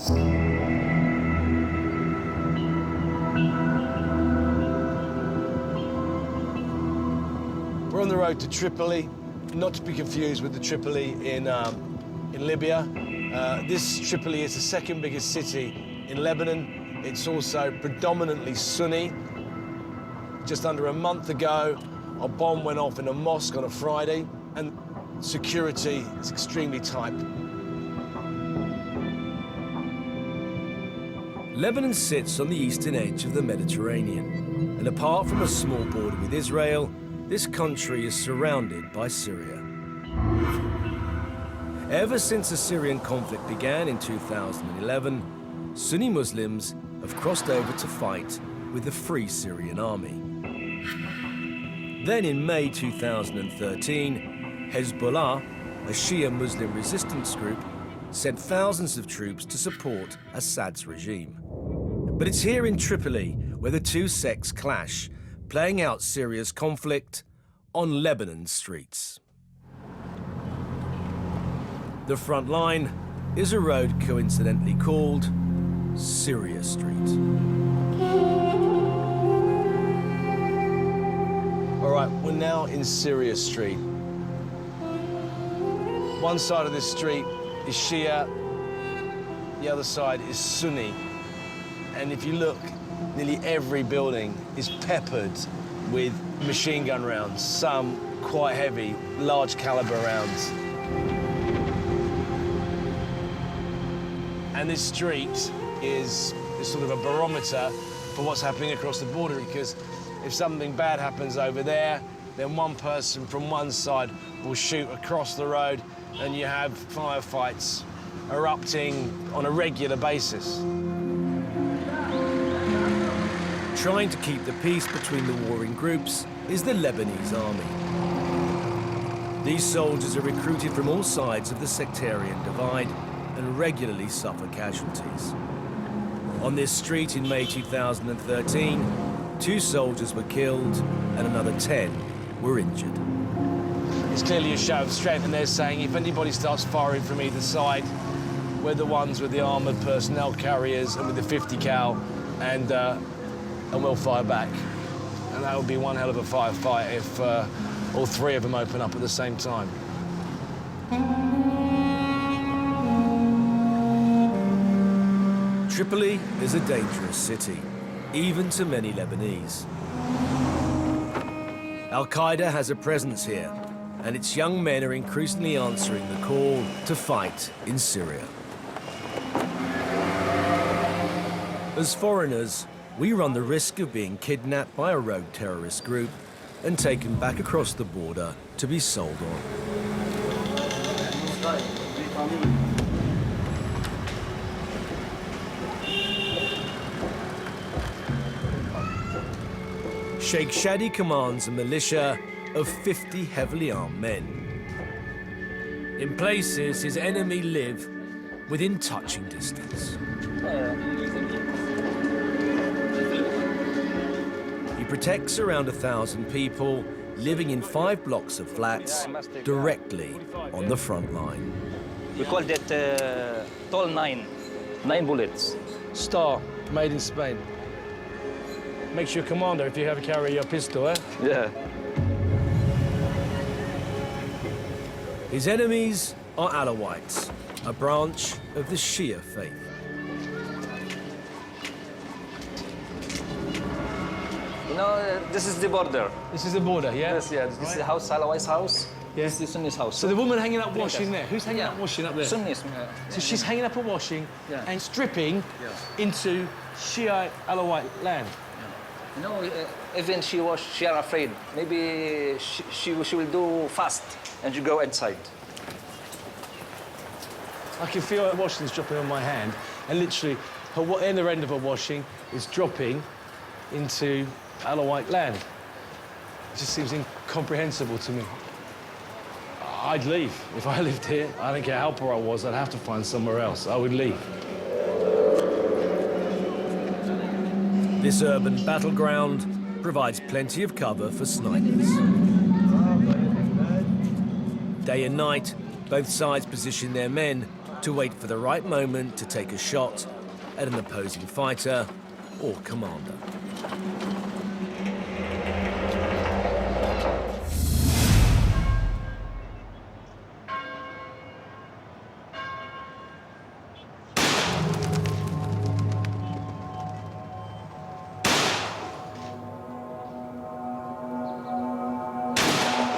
We're on the road to Tripoli, not to be confused with the Tripoli in Libya. This Tripoli is the second biggest city in Lebanon. It's also predominantly Sunni. Just under a month ago, a bomb went off in a mosque on a Friday, and security is extremely tight. Lebanon sits on the eastern edge of the Mediterranean, and apart from a small border with Israel, this country is surrounded by Syria. Ever since the Syrian conflict began in 2011, Sunni Muslims have crossed over to fight with the Free Syrian Army. Then in May 2013, Hezbollah, a Shia Muslim resistance group, sent thousands of troops to support Assad's regime. But it's here in Tripoli where the two sects clash, playing out Syria's conflict on Lebanon's streets. The Frontline is a road coincidentally called Syria Street. All right, we're now in Syria Street. One side of this street is Shia, the other side is Sunni. And if you look, nearly every building is peppered with machine gun rounds, some quite heavy, large caliber rounds. And this street is sort of a barometer for what's happening across the border, because if something bad happens over there, then one person from one side will shoot across the road, and you have firefights erupting on a regular basis. Trying to keep the peace between the warring groups is the Lebanese army. These soldiers are recruited from all sides of the sectarian divide and regularly suffer casualties. On this street in May 2013, 2 soldiers were killed and another 10 were injured. It's clearly a show of strength, and they're saying if anybody starts firing from either side, we're the ones with the armoured personnel carriers and with the 50 cal, and we'll fire back. And that would be one hell of a firefight if all 3 of them open up at the same time. Tripoli is a dangerous city, even to many Lebanese. Al-Qaeda has a presence here, and its young men are increasingly answering the call to fight in Syria. As foreigners, we run the risk of being kidnapped by a rogue terrorist group and taken back across the border to be sold on. Sheikh Shadi commands a militia of 50 heavily armed men. In places, his enemy live within touching distance. He protects around 1,000 people living in 5 blocks of flats directly on the front line. We call that tall 9 bullets. Star, made in Spain. Makes you a commander if you have to carry your pistol, eh? Yeah. His enemies are Alawites, a branch of the Shia faith. You know, this is the border. This is the border, yeah? Yes, yeah. This is the house, Alawite's house. Yeah. This is the Sunni's house. So the woman hanging up washing there, who's hanging up washing up there? Sunnis. So she's hanging up a washing and stripping into Shia Alawite land. You know, even she are afraid. Maybe she will do fast and you go inside. I can feel her washing's dropping on my hand, and literally, her inner end of her washing is dropping into Alawite land. It just seems incomprehensible to me. I'd leave. If I lived here, I don't care how poor I was, I'd have to find somewhere else. I would leave. This urban battleground provides plenty of cover for snipers. Day and night, both sides position their men to wait for the right moment to take a shot at an opposing fighter or commander.